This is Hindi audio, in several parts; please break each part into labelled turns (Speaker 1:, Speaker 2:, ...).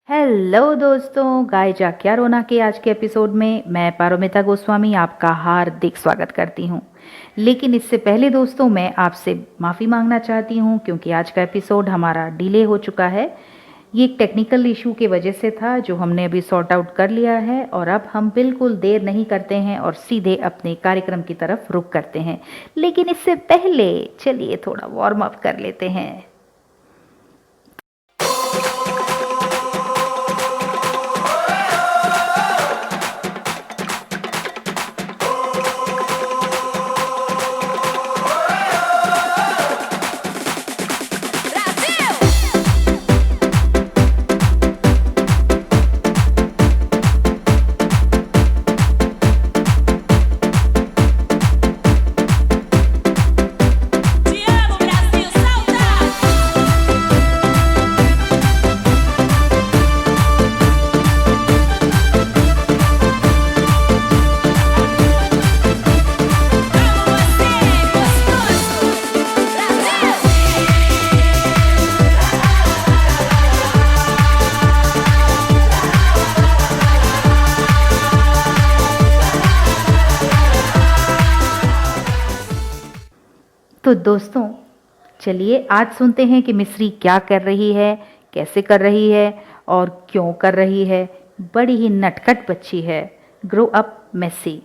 Speaker 1: हेलो दोस्तों, गाय जा क्या रोना के आज के एपिसोड में मैं पारोमिता गोस्वामी आपका हार्दिक स्वागत करती हूँ। लेकिन इससे पहले दोस्तों मैं आपसे माफ़ी मांगना चाहती हूँ क्योंकि आज का एपिसोड हमारा डिले हो चुका है। ये एक टेक्निकल इशू की वजह से था जो हमने अभी सॉर्ट आउट कर लिया है और अब हम बिल्कुल देर नहीं करते हैं और सीधे अपने कार्यक्रम की तरफ रुख करते हैं। लेकिन इससे पहले चलिए थोड़ा वार्म अप कर लेते हैं। तो दोस्तों चलिए आज सुनते हैं कि मिस्री क्या कर रही है, कैसे कर रही है और क्यों कर रही है। बड़ी ही नटखट बच्ची है। Grow up messy.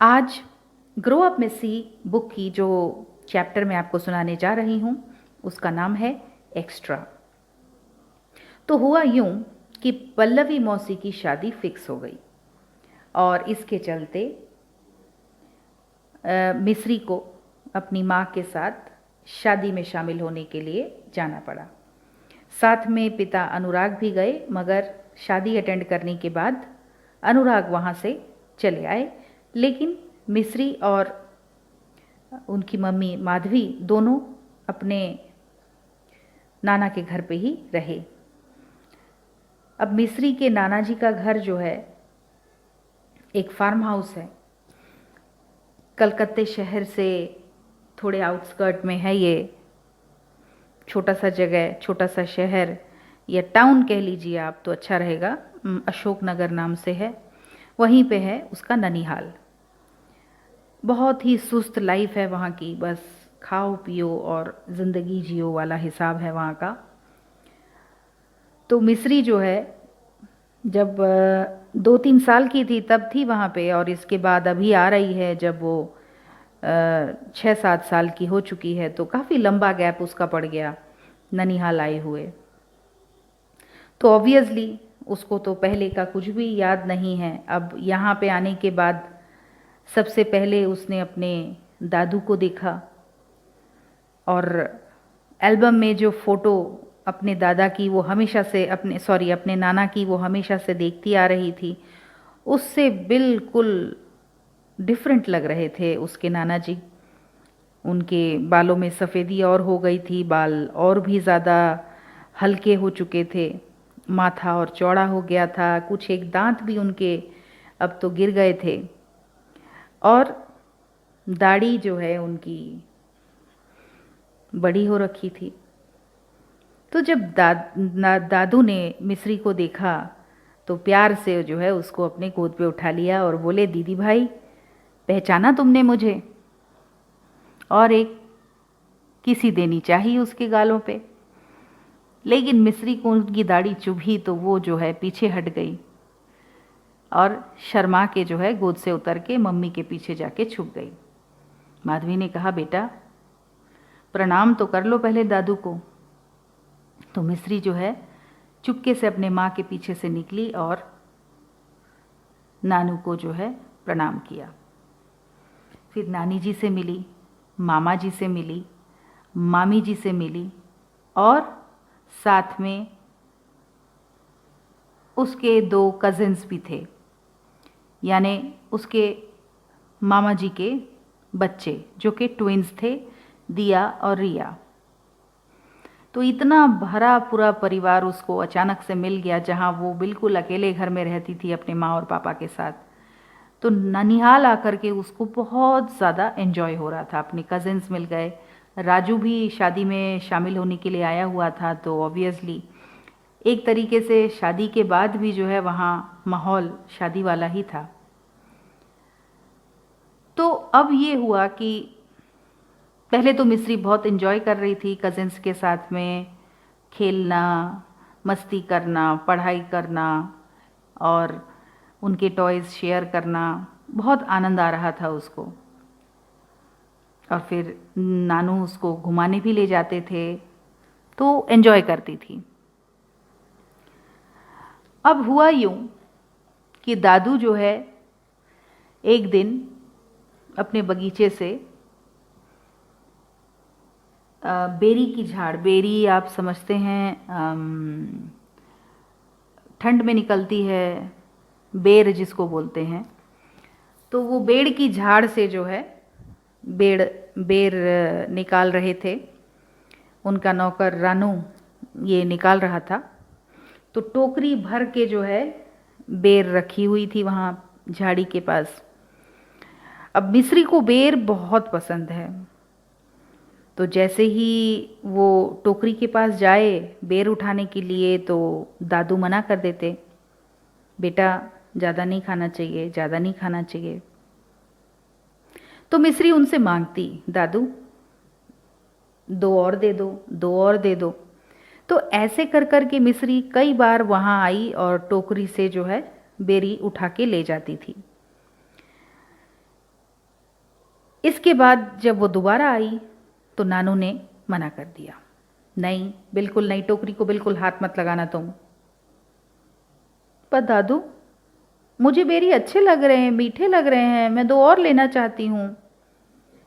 Speaker 1: आज ग्रो अप मेसी बुक की जो चैप्टर मैं आपको सुनाने जा रही हूँ उसका नाम है एक्स्ट्रा। तो हुआ यूं कि पल्लवी मौसी की शादी फिक्स हो गई और इसके चलते मिस्री को अपनी माँ के साथ शादी में शामिल होने के लिए जाना पड़ा। साथ में पिता अनुराग भी गए, मगर शादी अटेंड करने के बाद अनुराग वहाँ से चले आए, लेकिन मिस्री और उनकी मम्मी माधवी दोनों अपने नाना के घर पे ही रहे। अब मिस्री के नाना जी का घर जो है एक फार्म हाउस है, कलकत्ते शहर से थोड़े आउटस्कर्ट में है। ये छोटा सा जगह, छोटा सा शहर या टाउन कह लीजिए आप तो अच्छा रहेगा, अशोकनगर नाम से है। वहीं पे है उसका ननिहाल। बहुत ही सुस्त लाइफ है वहाँ की, बस खाओ पियो और ज़िंदगी जियो वाला हिसाब है वहाँ का। तो मिस्री जो है जब 2-3 साल की थी तब थी वहाँ पे, और इसके बाद अभी आ रही है जब वो 6-7 साल की हो चुकी है। तो काफ़ी लंबा गैप उसका पड़ गया ननिहाल आए हुए। तो ऑब्वियसली उसको तो पहले का कुछ भी याद नहीं है। अब यहाँ पे आने के बाद सबसे पहले उसने अपने दादू को देखा और एल्बम में जो फ़ोटो अपने दादा की वो हमेशा से अपने नाना की वो हमेशा से देखती आ रही थी, उससे बिल्कुल डिफरेंट लग रहे थे उसके नाना जी। उनके बालों में सफ़ेदी और हो गई थी, बाल और भी ज़्यादा हल्के हो चुके थे, माथा और चौड़ा हो गया था, कुछ एक दांत भी उनके अब तो गिर गए थे, और दाढ़ी जो है उनकी बड़ी हो रखी थी। तो जब दादू ने मिस्री को देखा तो प्यार से जो है उसको अपने गोद पे उठा लिया और बोले, दीदी भाई पहचाना तुमने मुझे? और एक किसी देनी चाहिए उसके गालों पे। लेकिन मिस्री को उनकी दाढ़ी चुभी तो वो जो है पीछे हट गई और शर्मा के जो है गोद से उतर के मम्मी के पीछे जाके छुप गई। माधवी ने कहा, बेटा प्रणाम तो कर लो पहले दादू को। तो मिस्री जो है चुपके से अपने माँ के पीछे से निकली और नानू को जो है प्रणाम किया। फिर नानी जी से मिली, मामा जी से मिली, मामी जी से मिली और साथ में उसके 2 कज़िन्स भी थे, यानी उसके मामा जी के बच्चे जो कि ट्विन्स थे, दिया और रिया। तो इतना भरा पूरा परिवार उसको अचानक से मिल गया, जहाँ वो बिल्कुल अकेले घर में रहती थी अपने माँ और पापा के साथ। तो ननिहाल आकर के उसको बहुत ज़्यादा एंजॉय हो रहा था, अपने कज़िन्स मिल गए। राजू भी शादी में शामिल होने के लिए आया हुआ था, तो ऑब्वियसली एक तरीके से शादी के बाद भी जो है वहाँ माहौल शादी वाला ही था। तो अब ये हुआ कि पहले तो मिस्री बहुत एंजॉय कर रही थी कज़िन्स के साथ में, खेलना, मस्ती करना, पढ़ाई करना और उनके टॉयज़ शेयर करना, बहुत आनंद आ रहा था उसको। और फिर नानू उसको घुमाने भी ले जाते थे, तो एंजॉय करती थी। अब हुआ यूँ कि दादू जो है एक दिन अपने बगीचे से बेरी की झाड़, बेरी आप समझते हैं ठंड में निकलती है, बेर जिसको बोलते हैं, तो वो बेर की झाड़ से जो है बेर निकाल रहे थे। उनका नौकर रानू ये निकाल रहा था। तो टोकरी भर के जो है बेर रखी हुई थी वहाँ झाड़ी के पास। अब मिस्री को बेर बहुत पसंद है, तो जैसे ही वो टोकरी के पास जाए बेर उठाने के लिए, तो दादू मना कर देते, बेटा ज़्यादा नहीं खाना चाहिए, ज़्यादा नहीं खाना चाहिए। तो मिस्री उनसे मांगती, दादू 2 और दे दो, 2 और दे दो। तो ऐसे कर कर के मिस्री कई बार वहाँ आई और टोकरी से जो है बेरी उठा के ले जाती थी। इसके बाद जब वो दोबारा आई तो नानू ने मना कर दिया, नहीं बिल्कुल नहीं, टोकरी को बिल्कुल हाथ मत लगाना तुम। पर दादू मुझे बेरी अच्छे लग रहे हैं, मीठे लग रहे हैं, मैं 2 और लेना चाहती हूँ।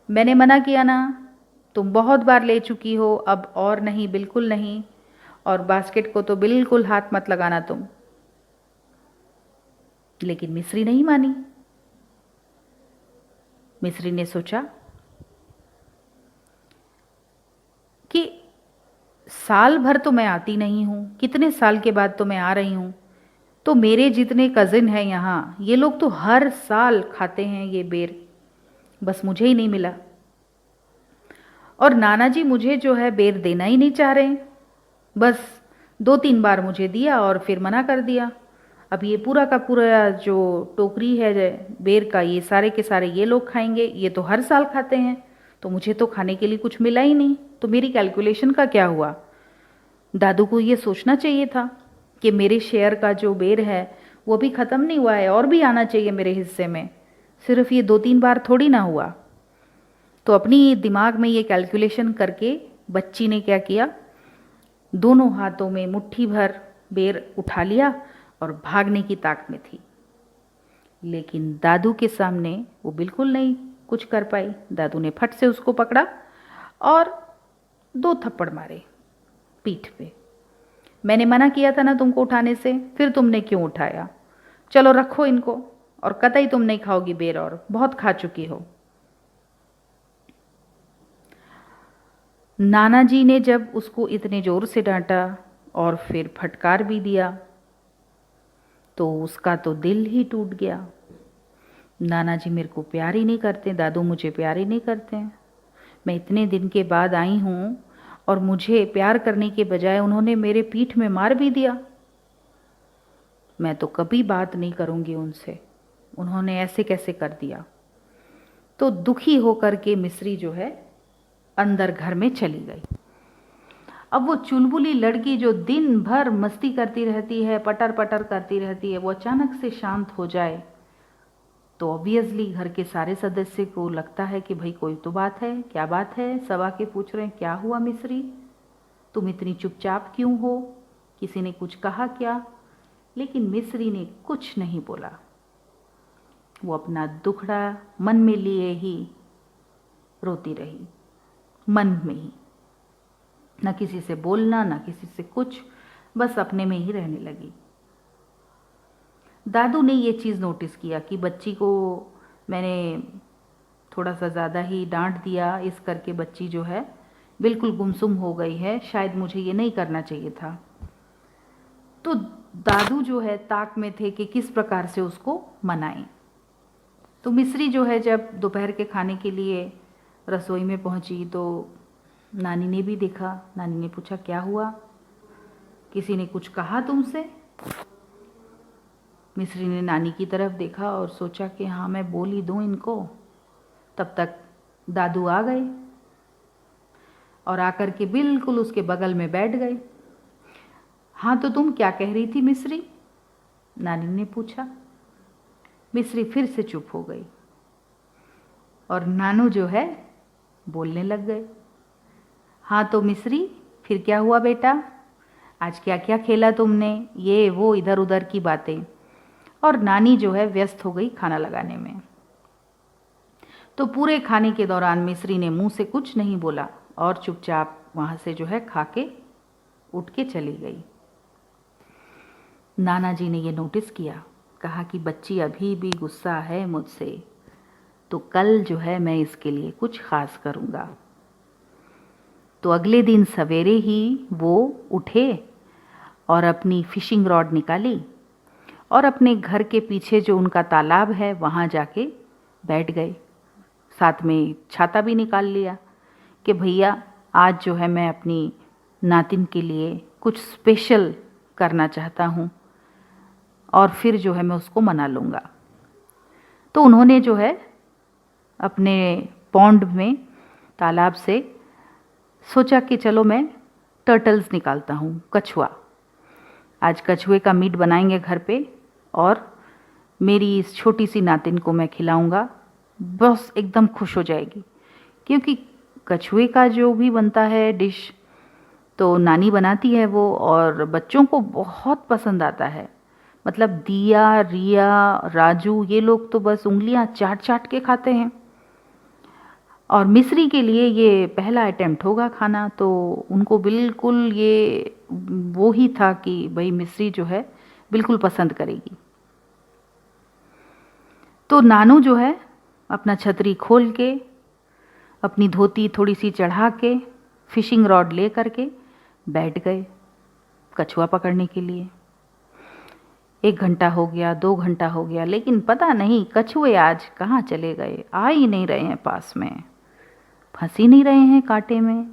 Speaker 1: मैंने मना किया ना, तुम बहुत बार ले चुकी हो, अब और नहीं, बिल्कुल नहीं, और बास्केट को तो बिल्कुल हाथ मत लगाना तुम। लेकिन मिस्री नहीं मानी। मिस्री ने सोचा कि साल भर तो मैं आती नहीं हूँ, कितने साल के बाद तो मैं आ रही हूँ, तो मेरे जितने कज़िन हैं यहाँ, ये लोग तो हर साल खाते हैं ये बेर, बस मुझे ही नहीं मिला। और नाना जी मुझे जो है बेर देना ही नहीं चाह रहे, बस 2-3 बार मुझे दिया और फिर मना कर दिया। अब ये पूरा का पूरा जो टोकरी है बेर का, ये सारे के सारे ये लोग खाएंगे, ये तो हर साल खाते हैं, तो मुझे तो खाने के लिए कुछ मिला ही नहीं, तो मेरी कैलकुलेशन का क्या हुआ। दादू को ये सोचना चाहिए था कि मेरे शेयर का जो बेर है वो भी ख़त्म नहीं हुआ है, और भी आना चाहिए मेरे हिस्से में, सिर्फ ये 2-3 बार थोड़ी ना हुआ। तो अपनी दिमाग में ये कैलकुलेशन करके बच्ची ने क्या किया, दोनों हाथों में मुट्ठी भर बेर उठा लिया और भागने की ताक में थी। लेकिन दादू के सामने वो बिल्कुल नहीं कुछ कर पाई। दादू ने फट से उसको पकड़ा और 2 थप्पड़ मारे पीठ पे। मैंने मना किया था ना तुमको उठाने से, फिर तुमने क्यों उठाया, चलो रखो इनको, और कतई तुम नहीं खाओगी बेर, और बहुत खा चुकी हो। नाना जी ने जब उसको इतने ज़ोर से डांटा और फिर फटकार भी दिया, तो उसका तो दिल ही टूट गया। नाना जी मेरे को प्यार ही नहीं करते, दादू मुझे प्यार ही नहीं करते, मैं इतने दिन के बाद आई हूँ और मुझे प्यार करने के बजाय उन्होंने मेरे पीठ में मार भी दिया। मैं तो कभी बात नहीं करूँगी उनसे, उन्होंने ऐसे कैसे कर दिया। तो दुखी होकर के मिस्री जो है अंदर घर में चली गई। अब वो चुलबुली लड़की जो दिन भर मस्ती करती रहती है, पटर पटर करती रहती है, वो अचानक से शांत हो जाए, तो ऑब्वियसली घर के सारे सदस्य को लगता है कि भाई कोई तो बात है, क्या बात है, सब आके पूछ रहे हैं क्या हुआ मिस्री, तुम इतनी चुपचाप क्यों हो, किसी ने कुछ कहा क्या। लेकिन मिस्री ने कुछ नहीं बोला, वो अपना दुखड़ा मन में लिए ही रोती रही, मन में ही। न किसी से बोलना, न किसी से कुछ, बस अपने में ही रहने लगी। दादू ने ये चीज़ नोटिस किया कि बच्ची को मैंने थोड़ा सा ज़्यादा ही डांट दिया, इस करके बच्ची जो है बिल्कुल गुमसुम हो गई है, शायद मुझे ये नहीं करना चाहिए था। तो दादू जो है ताक में थे कि किस प्रकार से उसको मनाएं। तो मिस्री जो है जब दोपहर के खाने के लिए रसोई में पहुंची तो नानी ने भी देखा। नानी ने पूछा, क्या हुआ, किसी ने कुछ कहा तुमसे? मिस्री ने नानी की तरफ देखा और सोचा कि हाँ, मैं बोल ही दूँ इनको। तब तक दादू आ गए और आकर के बिल्कुल उसके बगल में बैठ गए। हाँ, तो तुम क्या कह रही थी मिस्री? नानी ने पूछा। मिस्री फिर से चुप हो गई और नानू जो है बोलने लग गए। हाँ तो मिस्री, फिर क्या हुआ बेटा, आज क्या क्या खेला तुमने, ये वो इधर उधर की बातें। और नानी जो है व्यस्त हो गई खाना लगाने में। तो पूरे खाने के दौरान मिस्री ने मुंह से कुछ नहीं बोला और चुपचाप वहाँ से जो है खा के उठ के चली गई। नाना जी ने ये नोटिस किया, कहा कि बच्ची अभी भी गुस्सा है मुझसे, तो कल जो है मैं इसके लिए कुछ ख़ास करूँगा। तो अगले दिन सवेरे ही वो उठे और अपनी फिशिंग रॉड निकाली और अपने घर के पीछे जो उनका तालाब है वहाँ जाके बैठ गए। साथ में छाता भी निकाल लिया कि भैया आज जो है मैं अपनी नातिन के लिए कुछ स्पेशल करना चाहता हूँ और फिर जो है मैं उसको मना लूँगा। तो उन्होंने जो है अपने पॉन्ड में, तालाब से सोचा कि चलो मैं टर्टल्स निकालता हूँ, कछुआ। आज कछुए का मीट बनाएंगे घर पे और मेरी इस छोटी सी नातिन को मैं खिलाऊंगा, बस एकदम खुश हो जाएगी। क्योंकि कछुए का जो भी बनता है डिश तो नानी बनाती है वो, और बच्चों को बहुत पसंद आता है। मतलब दिया, रिया, राजू, ये लोग तो बस उंगलियां चाट चाट के खाते हैं। और मिस्री के लिए ये पहला अटेम्प्ट होगा खाना, तो उनको बिल्कुल ये वो ही था कि भाई मिस्री जो है बिल्कुल पसंद करेगी। तो नानू जो है अपना छतरी खोल के, अपनी धोती थोड़ी सी चढ़ा के, फिशिंग रॉड ले करके बैठ गए कछुआ पकड़ने के लिए। 1 घंटा हो गया, 2 घंटा हो गया, लेकिन पता नहीं कछुए आज कहाँ चले गए, आ ही नहीं रहे हैं पास में, फंस ही नहीं रहे हैं कांटे में।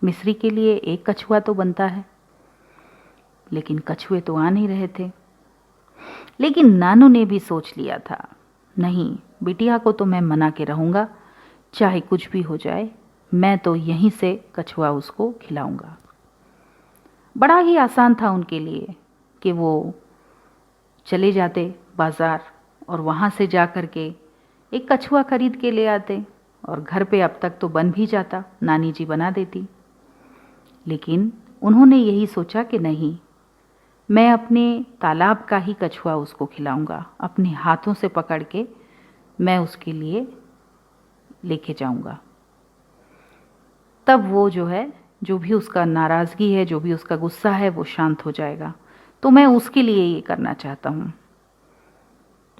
Speaker 1: मिस्री के लिए एक कछुआ तो बनता है, लेकिन कछुए तो आ नहीं रहे थे। लेकिन नानू ने भी सोच लिया था, नहीं बिटिया को तो मैं मना के रहूँगा, चाहे कुछ भी हो जाए, मैं तो यहीं से कछुआ उसको खिलाऊंगा। बड़ा ही आसान था उनके लिए कि वो चले जाते बाज़ार और वहाँ से जा कर के एक कछुआ खरीद के ले आते और घर पे अब तक तो बन भी जाता, नानी जी बना देती। लेकिन उन्होंने यही सोचा कि नहीं, मैं अपने तालाब का ही कछुआ उसको खिलाऊंगा, अपने हाथों से पकड़ के मैं उसके लिए लेके जाऊंगा। तब वो जो है, जो भी उसका नाराज़गी है, जो भी उसका गुस्सा है, वो शांत हो जाएगा। तो मैं उसके लिए ये करना चाहता हूँ।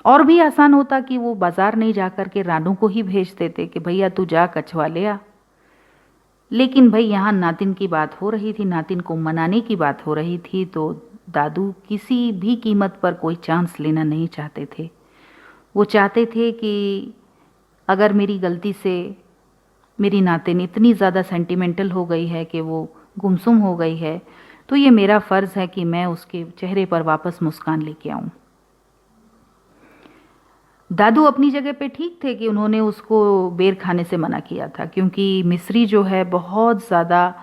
Speaker 1: और भी आसान होता कि वो बाज़ार नहीं जा कर के रानू को ही भेज देते कि भैया तू जा कछुआ ले आ। लेकिन भाई यहाँ नातिन की बात हो रही थी, नातिन को मनाने की बात हो रही थी, तो दादू किसी भी कीमत पर कोई चांस लेना नहीं चाहते थे। वो चाहते थे कि अगर मेरी गलती से मेरी नातिन इतनी ज़्यादा सेंटिमेंटल हो गई है कि वो गुमसुम हो गई है, तो ये मेरा फ़र्ज़ है कि मैं उसके चेहरे पर वापस मुस्कान लेके आऊँ। दादू अपनी जगह पे ठीक थे कि उन्होंने उसको बेर खाने से मना किया था, क्योंकि मिस्री जो है बहुत ज़्यादा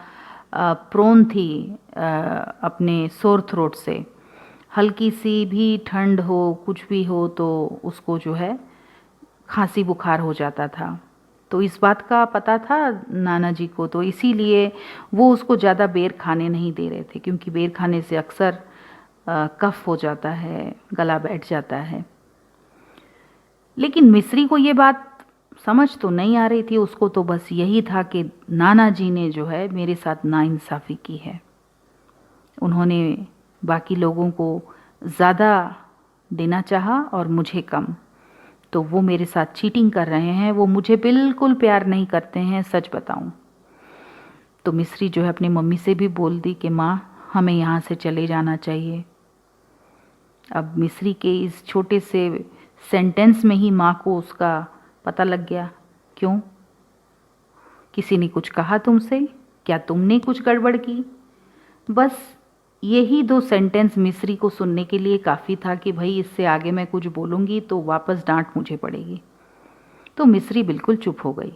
Speaker 1: प्रोन थी अपने सोर थ्रोट से। हल्की सी भी ठंड हो, कुछ भी हो, तो उसको जो है खांसी बुखार हो जाता था। तो इस बात का पता था नाना जी को, तो इसीलिए वो उसको ज़्यादा बेर खाने नहीं दे रहे थे, क्योंकि बेर खाने से अक्सर कफ हो जाता है, गला बैठ जाता है। लेकिन मिस्री को ये बात समझ तो नहीं आ रही थी उसको, तो बस यही था कि नाना जी ने जो है मेरे साथ नाइंसाफ़ी की है। उन्होंने बाकी लोगों को ज़्यादा देना चाहा और मुझे कम, तो वो मेरे साथ चीटिंग कर रहे हैं, वो मुझे बिल्कुल प्यार नहीं करते हैं, सच बताऊं। तो मिस्री जो है अपनी मम्मी से भी बोल दी कि माँ हमें यहाँ से चले जाना चाहिए। अब मिस्री के इस छोटे से सेंटेंस में ही माँ को उसका पता लग गया। क्यों? किसी ने कुछ कहा तुमसे? क्या तुमने कुछ गड़बड़ की? बस यही 2 सेंटेंस मिस्री को सुनने के लिए काफ़ी था कि भाई इससे आगे मैं कुछ बोलूँगी तो वापस डांट मुझे पड़ेगी। तो मिस्री बिल्कुल चुप हो गई।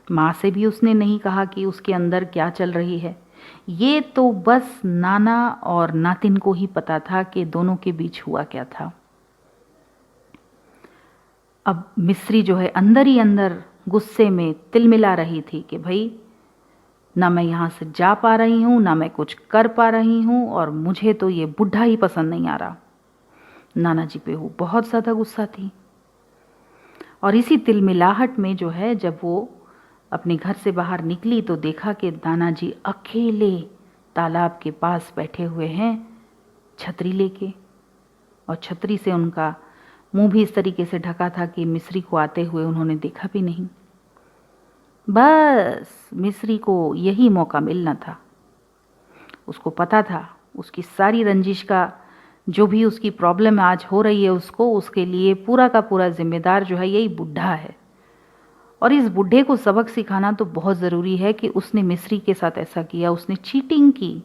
Speaker 1: माँ से भी उसने नहीं कहा कि उसके अंदर क्या चल रही है। ये तो बस नाना और नातिन को ही पता था कि दोनों के बीच हुआ क्या था। अब मिस्री जो है अंदर ही अंदर गुस्से में तिलमिला रही थी कि भाई ना मैं यहाँ से जा पा रही हूँ, ना मैं कुछ कर पा रही हूँ, और मुझे तो ये बुढ़ा ही पसंद नहीं आ रहा। नाना जी पे वो बहुत ज़्यादा गुस्सा थी। और इसी तिलमिलाहट में जो है जब वो अपने घर से बाहर निकली तो देखा कि नाना जी अकेले तालाब के पास बैठे हुए हैं छतरी लेके, और छतरी से उनका मुंह भी इस तरीके से ढका था कि मिस्री को आते हुए उन्होंने देखा भी नहीं। बस मिस्री को यही मौका मिलना था। उसको पता था उसकी सारी रंजिश का, जो भी उसकी प्रॉब्लम आज हो रही है उसको, उसके लिए पूरा का पूरा जिम्मेदार जो है यही बुढ़ा है। और इस बुढ़े को सबक सिखाना तो बहुत ज़रूरी है कि उसने मिस्री के साथ ऐसा किया, उसने चीटिंग की,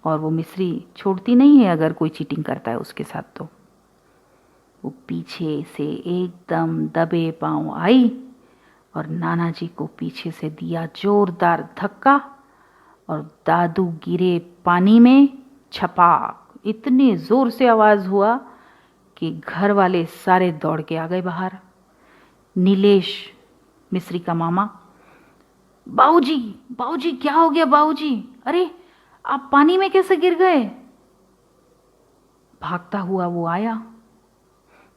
Speaker 1: और वो मिस्री छोड़ती नहीं है अगर कोई चीटिंग करता है उसके साथ। तो वो पीछे से एकदम दबे पांव आई और नाना जी को पीछे से दिया जोरदार धक्का, और दादू गिरे पानी में छपाक। इतने जोर से आवाज हुआ कि घर वाले सारे दौड़ के आ गए बाहर। नीलेश मिस्री का मामा, बाऊजी बाऊजी क्या हो गया बाऊजी, अरे आप पानी में कैसे गिर गए? भागता हुआ वो आया।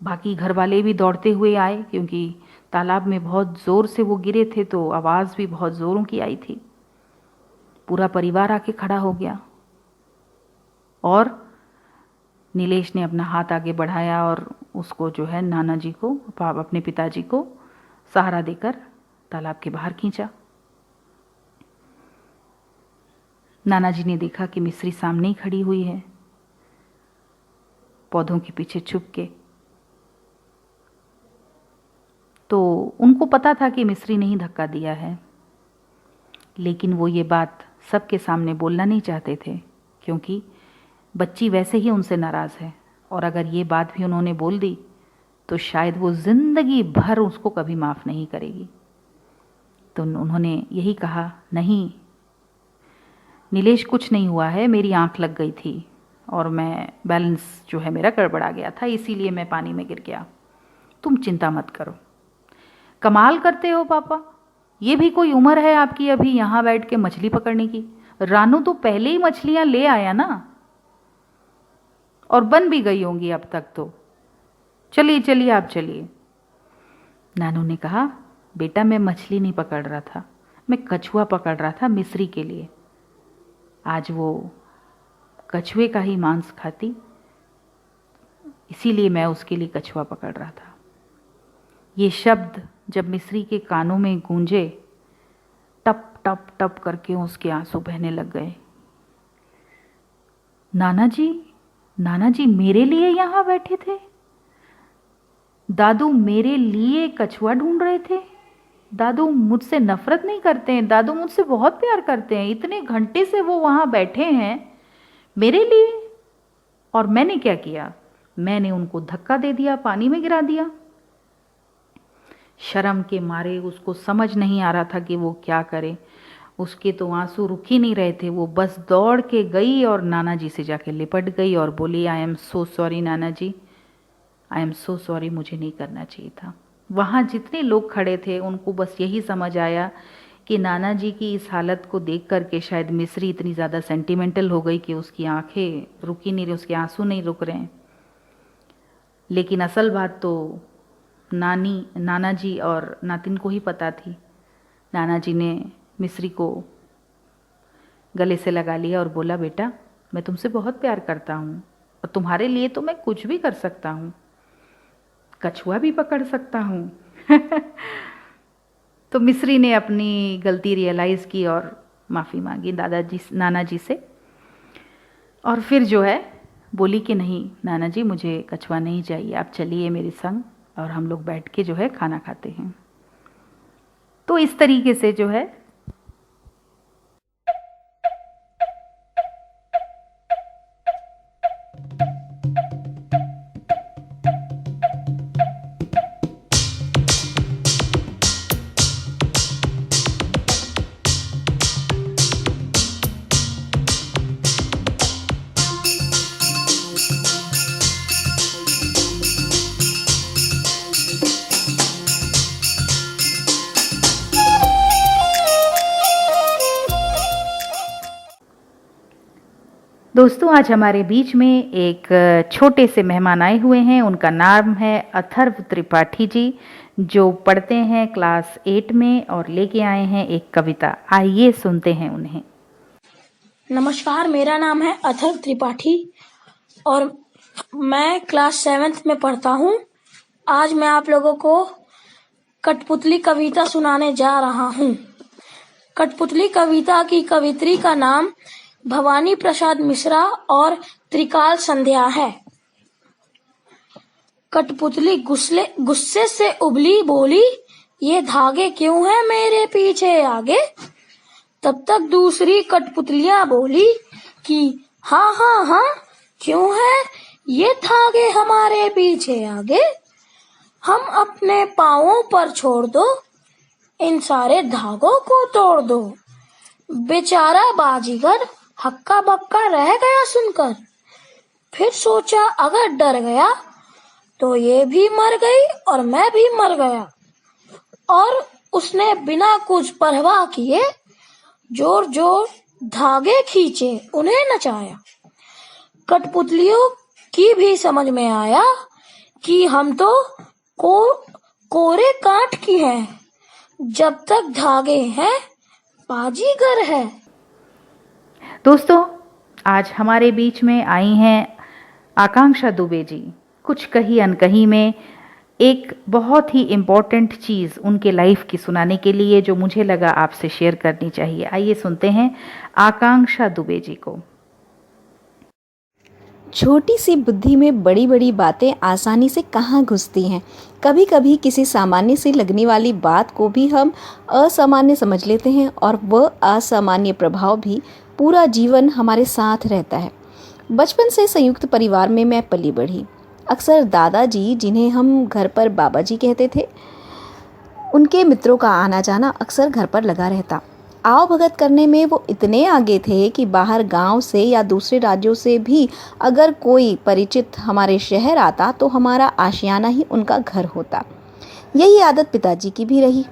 Speaker 1: बाकी घर वाले भी दौड़ते हुए आए क्योंकि तालाब में बहुत ज़ोर से वो गिरे थे, तो आवाज़ भी बहुत ज़ोरों की आई थी। पूरा परिवार आके खड़ा हो गया और नीलेश ने अपना हाथ आगे बढ़ाया और उसको जो है नाना जी को, अपने पिताजी को सहारा देकर तालाब के बाहर खींचा। नाना जी ने देखा कि मिस्री सामने ही खड़ी हुई है, पौधों के पीछे छुप के। तो उनको पता था कि मिस्री ने ही धक्का दिया है, लेकिन वो ये बात सबके सामने बोलना नहीं चाहते थे क्योंकि बच्ची वैसे ही उनसे नाराज़ है, और अगर ये बात भी उन्होंने बोल दी तो शायद वो ज़िंदगी भर उसको कभी माफ़ नहीं करेगी। तो उन्होंने यही कहा, नहीं नीलेश कुछ नहीं हुआ है, मेरी आंख लग गई थी और मैं बैलेंस जो है मेरा गड़बड़ा गया था, इसीलिए मैं पानी में गिर गया, तुम चिंता मत करो। कमाल करते हो पापा, ये भी कोई उम्र है आपकी अभी यहाँ बैठ के मछली पकड़ने की? रानू तो पहले ही मछलियाँ ले आया ना, और बन भी गई होंगी अब तक तो। चलिए चलिए आप चलिए। नानू ने कहा, बेटा मैं मछली नहीं पकड़ रहा था, मैं कछुआ पकड़ रहा था मिस्री के लिए। आज वो कछुए का ही मांस खाती, इसीलिए मैं उसके लिए कछुआ पकड़ रहा था। ये शब्द जब मिस्री के कानों में गूंजे, टप टप टप करके उसके आंसू बहने लग गए। नाना जी मेरे लिए यहाँ बैठे थे? दादू मेरे लिए कछुआ ढूंढ रहे थे? दादू मुझसे नफरत नहीं करते हैं, दादू मुझसे बहुत प्यार करते हैं, इतने घंटे से वो वहाँ बैठे हैं मेरे लिए। और मैंने क्या किया? मैंने उनको धक्का दे दिया, पानी में गिरा दिया। शर्म के मारे उसको समझ नहीं आ रहा था कि वो क्या करे। उसके तो आंसू रुक ही नहीं रहे थे। वो बस दौड़ के गई और नाना जी से जाके लिपट गई और बोली, I am so sorry Nana ji, I am so sorry, मुझे नहीं करना चाहिए था। वहाँ जितने लोग खड़े थे उनको बस यही समझ आया कि नाना जी की इस हालत को देख करके शायद मिस्री इतनी ज़्यादा सेंटिमेंटल हो गई कि उसकी आंखें रुक ही नहीं रही, उसके आंसू नहीं रुक रहे हैं। लेकिन असल बात तो नाना जी और नातिन को ही पता थी। नाना जी ने मिस्री को गले से लगा लिया और बोला, बेटा मैं तुमसे बहुत प्यार करता हूँ और तुम्हारे लिए तो मैं कुछ भी कर सकता हूँ, कछुआ भी पकड़ सकता हूँ। तो मिस्री ने अपनी गलती रियलाइज़ की और माफ़ी मांगी नाना जी से, और फिर जो है बोली कि नहीं नाना जी, मुझे कछुआ नहीं चाहिए, आप चलिए मेरे संग और हम लोग बैठ के जो है खाना खाते हैं। तो इस तरीके से जो है दोस्तों, आज हमारे बीच में एक छोटे से मेहमान आए हुए हैं। उनका नाम है अथर्व त्रिपाठी जी, जो पढ़ते हैं क्लास 8 में और लेके आए हैं एक कविता। आइए सुनते हैं उन्हें।
Speaker 2: नमस्कार, मेरा नाम है अथर्व त्रिपाठी और मैं क्लास 7th में पढ़ता हूँ। आज मैं आप लोगों को कठपुतली कविता सुनाने जा रहा हूँ। कठपुतली कविता की कवित्री का नाम भवानी प्रसाद मिश्रा और त्रिकाल संध्या है। कठपुतली गुस्से से उबली बोली, ये धागे क्यों हैं मेरे पीछे आगे। तब तक दूसरी कठपुतलियां बोली कि हाँ हाँ हाँ, क्यों है ये धागे हमारे पीछे आगे। हम अपने पाँवों पर छोड़ दो, इन सारे धागों को तोड़ दो। बेचारा बाजीगर हक्का बक्का रह गया सुनकर, फिर सोचा अगर डर गया तो ये भी मर गई और मैं भी मर गया। और उसने बिना कुछ परवाह किए जोर जोर धागे खींचे, उन्हें नचाया। कठपुतलियों की भी समझ में आया कि हम तो कोरे काठ की हैं, जब तक धागे हैं बाजीगर है।
Speaker 1: दोस्तों, आज हमारे बीच में आई हैं आकांक्षा दुबे जी। कुछ कही अनकही में एक बहुत ही इम्पॉर्टेंट चीज़ उनके लाइफ की सुनाने के लिए, जो मुझे लगा आपसे शेयर करनी चाहिए। आइए सुनते हैं आकांक्षा दुबे जी को।
Speaker 3: छोटी सी बुद्धि में बड़ी बड़ी बातें आसानी से कहाँ घुसती हैं। कभी कभी किसी सामान्य से लगने वाली बात को भी हम असामान्य समझ लेते हैं और वह असामान्य प्रभाव भी पूरा जीवन हमारे साथ रहता है। बचपन से संयुक्त परिवार में मैं पली बढ़ी। अक्सर दादाजी, जिन्हें हम घर पर बाबा जी कहते थे, उनके मित्रों का आना जाना अक्सर घर पर लगा रहता। आओ भगत करने में वो इतने आगे थे कि बाहर गांव से या दूसरे राज्यों से भी अगर कोई परिचित हमारे शहर आता तो हमारा आशियाना ही उनका घर होता। यही आदत पिताजी की भी रही।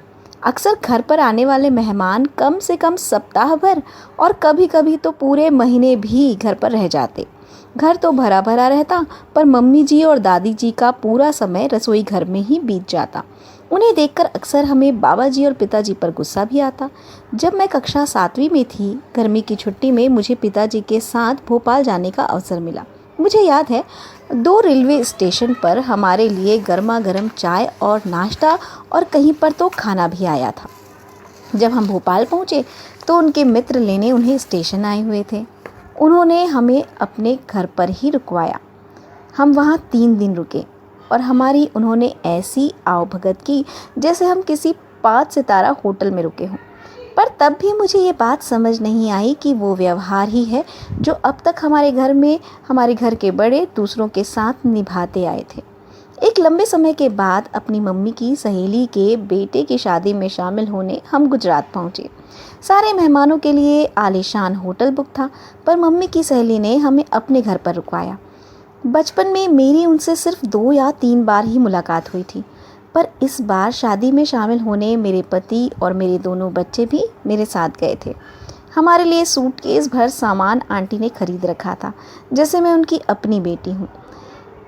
Speaker 3: अक्सर घर पर आने वाले मेहमान कम से कम सप्ताह भर और कभी कभी तो पूरे महीने भी घर पर रह जाते। घर तो भरा भरा रहता, पर मम्मी जी और दादी जी का पूरा समय रसोई घर में ही बीत जाता। उन्हें देखकर अक्सर हमें बाबा जी और पिताजी पर गुस्सा भी आता। जब मैं कक्षा 7वीं में थी, गर्मी की छुट्टी में मुझे पिताजी के साथ भोपाल जाने का अवसर मिला। मुझे याद है 2 रेलवे स्टेशन पर हमारे लिए गर्मा गर्म चाय और नाश्ता और कहीं पर तो खाना भी आया था। जब हम भोपाल पहुँचे तो उनके मित्र लेने उन्हें स्टेशन आए हुए थे। उन्होंने हमें अपने घर पर ही रुकवाया। हम वहाँ 3 दिन रुके और हमारी उन्होंने ऐसी आवभगत की जैसे हम किसी 5 सितारा होटल में रुके हों। पर तब भी मुझे ये बात समझ नहीं आई कि वो व्यवहार ही है जो अब तक हमारे घर में हमारे घर के बड़े दूसरों के साथ निभाते आए थे। एक लंबे समय के बाद अपनी मम्मी की सहेली के बेटे की शादी में शामिल होने हम गुजरात पहुँचे। सारे मेहमानों के लिए आलीशान होटल बुक था, पर मम्मी की सहेली ने हमें अपने घर पर रुकवाया। बचपन में मेरी उनसे सिर्फ 2 या 3 बार ही मुलाकात हुई थी, पर इस बार शादी में शामिल होने मेरे पति और मेरे दोनों बच्चे भी मेरे साथ गए थे। हमारे लिए सूटकेस भर सामान आंटी ने खरीद रखा था, जैसे मैं उनकी अपनी बेटी हूँ।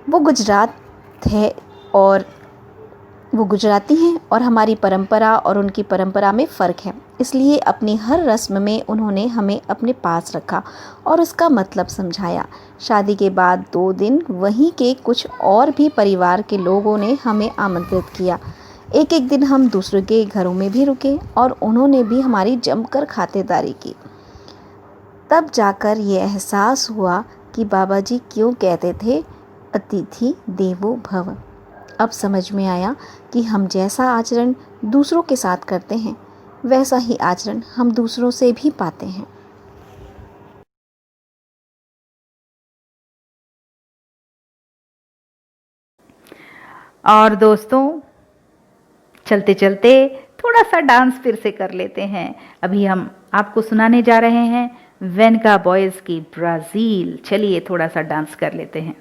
Speaker 3: वो गुजरात है और वो गुजराती हैं और हमारी परंपरा और उनकी परंपरा में फ़र्क है, इसलिए अपनी हर रस्म में उन्होंने हमें अपने पास रखा और उसका मतलब समझाया। शादी के बाद 2 दिन वहीं के कुछ और भी परिवार के लोगों ने हमें आमंत्रित किया। एक एक दिन हम दूसरों के घरों में भी रुके और उन्होंने भी हमारी जमकर खातिरदारी की। तब जाकर ये एहसास हुआ कि बाबा जी क्यों कहते थे अतिथि देवो भव। अब समझ में आया कि हम जैसा आचरण दूसरों के साथ करते हैं वैसा ही आचरण हम दूसरों से भी पाते हैं।
Speaker 1: और दोस्तों, चलते चलते थोड़ा सा डांस फिर से कर लेते हैं। अभी हम आपको सुनाने जा रहे हैं वेनगा बॉयज़ की ब्राज़ील। चलिए थोड़ा सा डांस कर लेते हैं।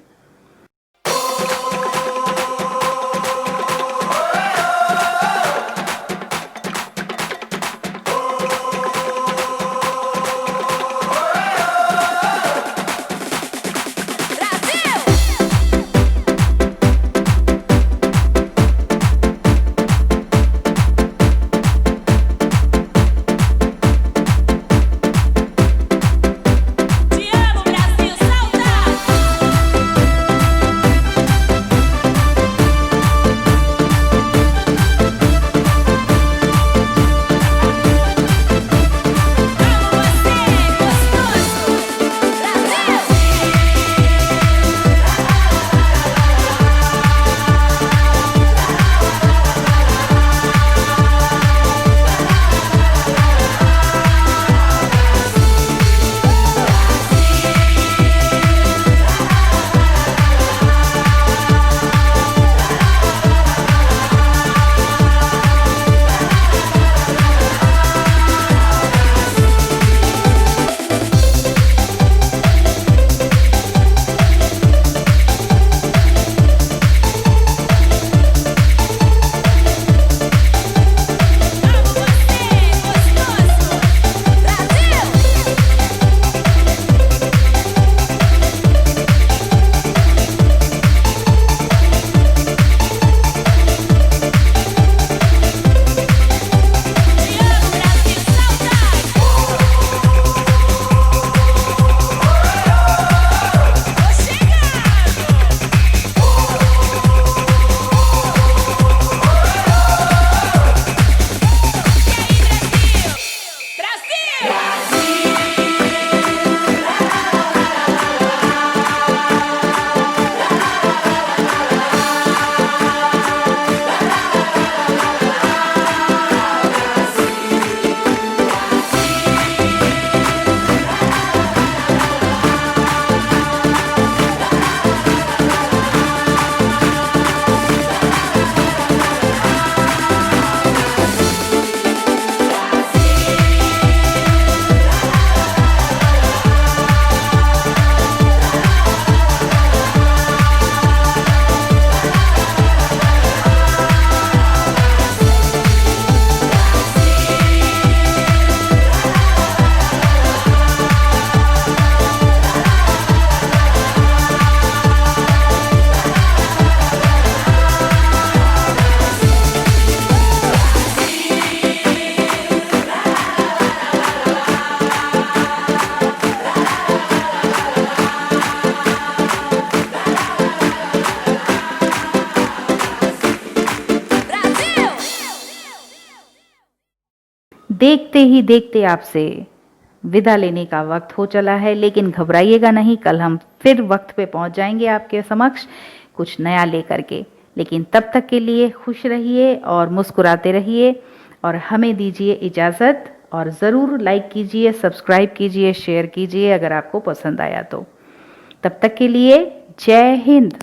Speaker 1: देखते ही देखते आपसे विदा लेने का वक्त हो चला है, लेकिन घबराइएगा नहीं, कल हम फिर वक्त पे पहुंच जाएंगे आपके समक्ष कुछ नया लेकर के। लेकिन तब तक के लिए खुश रहिए और मुस्कुराते रहिए और हमें दीजिए इजाज़त। और ज़रूर लाइक कीजिए, सब्सक्राइब कीजिए, शेयर कीजिए अगर आपको पसंद आया तो। तब तक के लिए जय हिंद।